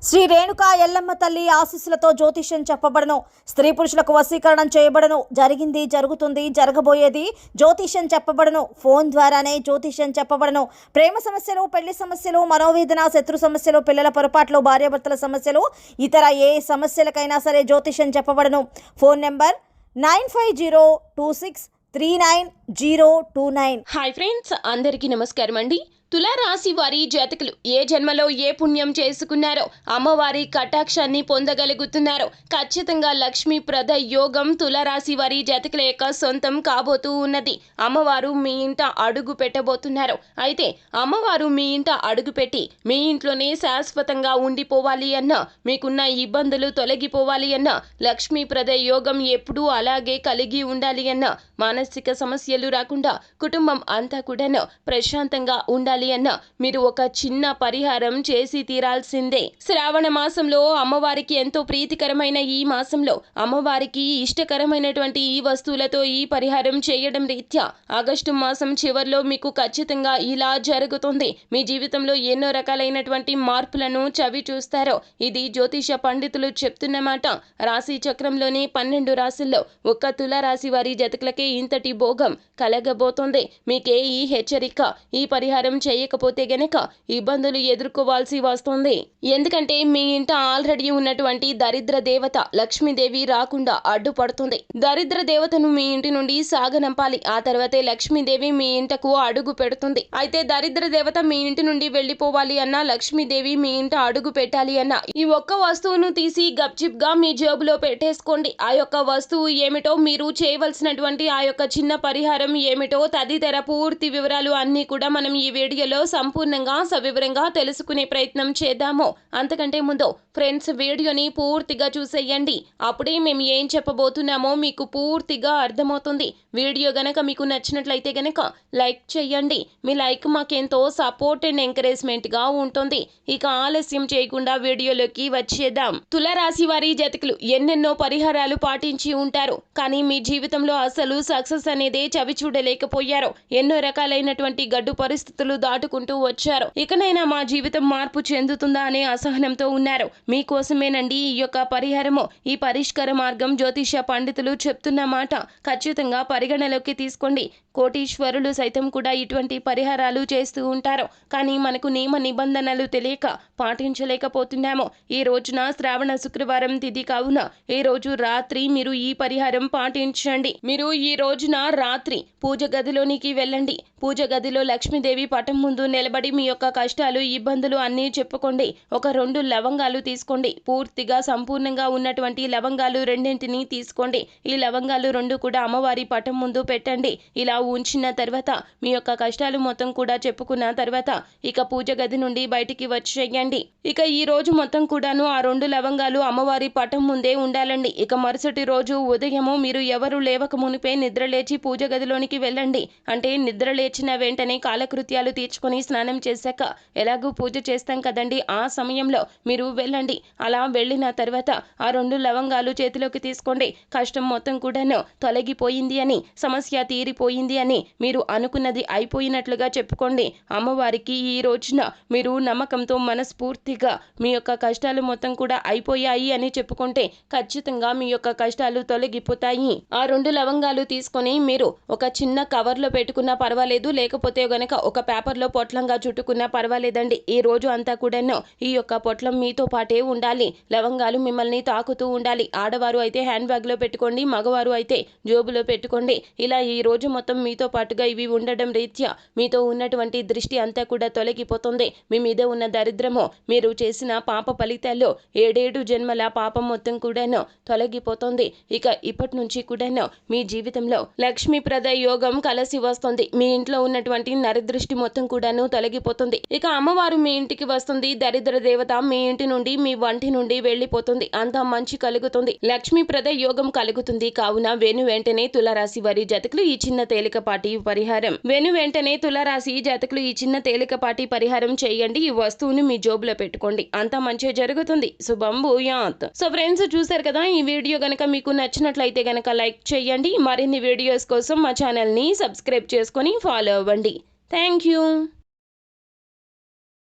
శ్రీ రేణుకా ఎల్లమ్మ తల్లి ఆశీస్సులతో జ్యోతిష్యం చెప్పబడను. స్త్రీ పురుషులకు వశీకరణం చేయబడను. జరిగింది, జరుగుతుంది, జరగబోయేది జ్యోతిష్యం చెప్పబడను. ఫోన్ ద్వారానే జ్యోతిష్యం చెప్పబడను. ప్రేమ సమస్యలు, పెళ్లి సమస్యలు, మనోవేదన, శత్రు సమస్యలు, పిల్లల పొరపాట్లు, భార్యాభర్తల సమస్యలు, ఇతర ఏ సమస్యలకైనా సరే జ్యోతిష్యం చెప్పబడను. Phone number 9520263929. హాయ్ ఫ్రెండ్స్, అందరికీ నమస్కారం అండి. తులారాశి వారి జాతకులు ఏ జన్మలో ఏ పుణ్యం చేసుకున్నారో అమ్మవారి కటాక్షాన్ని పొందగలుగుతున్నారో ఖచ్చితంగా లక్ష్మీప్రద యోగం తులారాశి వారి జాతకుల యొక్క సొంతం కాబోతూ ఉన్నది. అమ్మవారు మీ ఇంట అడుగు పెట్టబోతున్నారు. అయితే అమ్మవారు మీ ఇంట అడుగు పెట్టి మీ ఇంట్లోనే శాశ్వతంగా ఉండిపోవాలి అన్నా, మీకున్న ఇబ్బందులు తొలగిపోవాలి అన్నా, లక్ష్మీప్రద యోగం ఎప్పుడూ అలాగే కలిగి ఉండాలి అన్నా, మానసిక సమస్యలు రాకుండా కుటుంబం అంతా కూడా ప్రశాంతంగా ఉండాలి అన్న మీరు ఒక చిన్న పరిహారం చేసి తీరాల్సిందే. శ్రావణ మాసంలో అమ్మవారికి ఎంతో ప్రీతికరమైన ఈ మాసంలో అమ్మవారికి ఇష్టకరమైనటువంటి ఈ వస్తువులతో ఈ పరిహారం చేయడం రీత్యా ఆగస్టు మాసం చివరిలో మీకు ఖచ్చితంగా ఇలా జరుగుతుంది. మీ జీవితంలో ఎన్నో రకాలైనటువంటి మార్పులను చవి చూస్తారో ఇది జ్యోతిష పండితులు చెప్తున్నమాట. రాశి చక్రంలోని 12 రాశుల్లో ఒక్క తులారాశి వారి జాతకులకే ఇంతటి భోగం కలగబోతోంది. మీకే ఈ హెచ్చరిక, ఈ పరిహారం చేయకపోతే గనక ఇబ్బందులు ఎదుర్కోవాల్సి వస్తుంది. ఎందుకంటే మీ ఇంట ఆల్రెడీ ఉన్నటువంటి దరిద్ర దేవత లక్ష్మీదేవి రాకుండా అడ్డుపడుతుంది. దరిద్ర దేవతను మీ ఇంటి నుండి సాగనంపాలి. ఆ తర్వాతే లక్ష్మీదేవి మీ ఇంటకు అడుగు పెడుతుంది. అయితే దరిద్ర దేవత మీ ఇంటి నుండి వెళ్లిపోవాలి అన్నా, లక్ష్మీదేవి మీ ఇంట అడుగు పెట్టాలి అన్నా, ఈ ఒక్క వస్తువును తీసి గప్చిప్ గా మీ జేబులో పెట్టేసుకోండి. ఆ యొక్క వస్తువు ఏమిటో, మీరు చేయవలసినటువంటి ఆ యొక్క చిన్న పరిహారం ఏమిటో తదితర పూర్తి వివరాలు అన్ని కూడా మనం ఈ వీడియోలో సంపూర్ణంగా సవివరంగా తెలుసుకునే ప్రయత్నం చేద్దాము. అంతకంటే ముందు ఫ్రెండ్స్, వీడియోని పూర్తిగా చూసేయండి. అప్పుడే మేము ఏం చెప్పబోతున్నామో మీకు పూర్తిగా అర్థమవుతుంది. వీడియో గనక మీకు నచ్చినట్లయితే గనక లైక్ చేయండి. మీ లైక్ మాకెంతో సపోర్ట్ అండ్ ఎంకరేజ్మెంట్ గా ఉంటుంది. ఇక ఆలస్యం చేయకుండా వీడియోలోకి వచ్చేద్దాం. తులారాశి వారి జాతకులు ఎన్నెన్నో పరిహారాలు పాటించి ఉంటారు. కానీ మీ జీవితంలో అసలు సక్సెస్ అనేదే చవి చూడలేకపోయారు. ఎన్నో రకాలైనటువంటి గడ్డు పరిస్థితులు దాటుకుంటూ వచ్చారు. ఇకనైనా మా జీవితం మార్పు చెందుతుందా అనే అసహనంతో ఉన్నారు. మీకోసమేనండి ఈ యొక్క పరిహారము, ఈ పరిష్కార మార్గం జ్యోతిష పండితులు చెప్తున్న మాట ఖచ్చితంగా పరిగణలోకి తీసుకోండి. కోటీశ్వరులు సైతం కూడా ఇటువంటి పరిహారాలు చేస్తూ ఉంటారు. కానీ మనకు నియమ నిబంధనలు తెలియక పాటించలేకపోతున్నాము. ఈ రోజున శ్రావణ శుక్రవారం తిథి కావున ఈ రోజు రాత్రి మీరు ఈ పరిహారం పాటించండి. మీరు ఈ రోజున రాత్రి పూజ గదిలోనికి వెళ్ళండి. పూజ గదిలో లక్ష్మీదేవి పటం ముందు నిలబడి మీ యొక్క కష్టాలు, ఇబ్బందులు అన్నీ చెప్పుకోండి. ఒక 2 లవంగాలు తీసుకోండి. పూర్తిగా సంపూర్ణంగా ఉన్నటువంటి లవంగాలు 2 తీసుకోండి. ఈ లవంగాలు 2 కూడా అమ్మవారి పటం ముందు పెట్టండి. ఇలా ఉంచిన తర్వాత మీ యొక్క కష్టాలు మొత్తం కూడా చెప్పుకున్న తర్వాత ఇక పూజ గది నుండి బయటికి వచ్చేయండి. ఇక ఈ రోజు మొత్తం కూడాను ఆ 2 లవంగాలు అమ్మవారి పటం ముందే ఉండాలండి. ఇక మరుసటి రోజు ఉదయము మీరు ఎవరు లేవక మునిపే నిద్రలేచి పూజ గదిలోనికి వెళ్ళండి. అంటే నిద్ర లేచిన వెంటనే కాలకృత్యాలు తీర్చుకొని స్నానం చేశాక ఎలాగూ పూజ చేస్తాం కదండి, ఆ సమయంలో మీరు వెళ్ళండి. అలా వెళ్ళిన తర్వాత ఆ 2 లవంగాలు చేతిలోకి తీసుకోండి. కష్టం మొత్తం కూడాను తొలగిపోయింది అని, సమస్య తీరిపోయింది అని, మీరు అనుకున్నది అయిపోయినట్లుగా చెప్పుకోండి. అమ్మవారికి ఈ రోజున మీరు నమ్మకంతో మనస్ఫూర్తిగా మీ యొక్క కష్టాలు మొత్తం కూడా అయిపోయాయి అని చెప్పుకుంటే ఖచ్చితంగా మీ యొక్క కష్టాలు తొలగిపోతాయి. ఆ 2 లవంగాలు తీసుకొని మీరు ఒక చిన్న కవర్లో పెట్టుకున్నా పర్వాలేదు, లేకపోతే గనక ఒక పేపర్లో పొట్లంగా చుట్టుకున్నా పర్వాలేదండి. ఈ రోజు అంతా కూడాను ఈ యొక్క పొట్లం మీతో పాటే ఉండాలి. లవంగాలు మిమ్మల్ని తాకుతూ ఉండాలి. ఆడవారు అయితే హ్యాండ్ బ్యాగ్ లో పెట్టుకోండి, మగవారు అయితే జోబులో పెట్టుకోండి. ఇలా ఈ రోజు మొత్తం మీతో పాటుగా ఇవి ఉండడం రీత్యా మీతో ఉన్నటువంటి దృష్టి అంతా కూడా తొలగిపోతుంది. మీ మీద ఉన్న దరిద్రము, మీరు చేసిన పాప ఫలితాల్లో 7 జన్మల పాపం మొత్తం కూడాను తొలగిపోతుంది. ఇక ఇప్పటి నుంచి కూడాను మీ జీవితంలో లక్ష్మీప్రద యోగం కలిసి వస్తుంది. మీ ఇంట్లో ఉన్నటువంటి నరదృష్టి మొత్తం కూడాను తొలగిపోతుంది. ఇక అమ్మవారు మీ ఇంటికి వస్తుంది. దరిద్ర దేవత మీ ఇంటి నుండి, మీ వంటి నుండి వెళ్లిపోతుంది. అంతా మంచి కలుగుతుంది. లక్ష్మీప్రద యోగం కలుగుతుంది. కావున వెంటనే తులారాశి వారి జాతకులు ఈ చిన్న తేలికపాటి పరిహారం చేయండి. ఈ వస్తువుని మీ జోబులో పెట్టుకోండి. అంతా మంచి జరుగుతుంది. శుభం భూయాత్. సో ఫ్రెండ్స్, చూసారు కదా, ఈ వీడియో గనక మీకు నచ్చినట్లయితే గనక లైక్ చేయండి. మరిన్ని వీడియోస్ కోసం మా ఛానల్ ని సబ్స్క్రైబ్ చేసుకొని ఫాలో అవ్వండి. Thank you.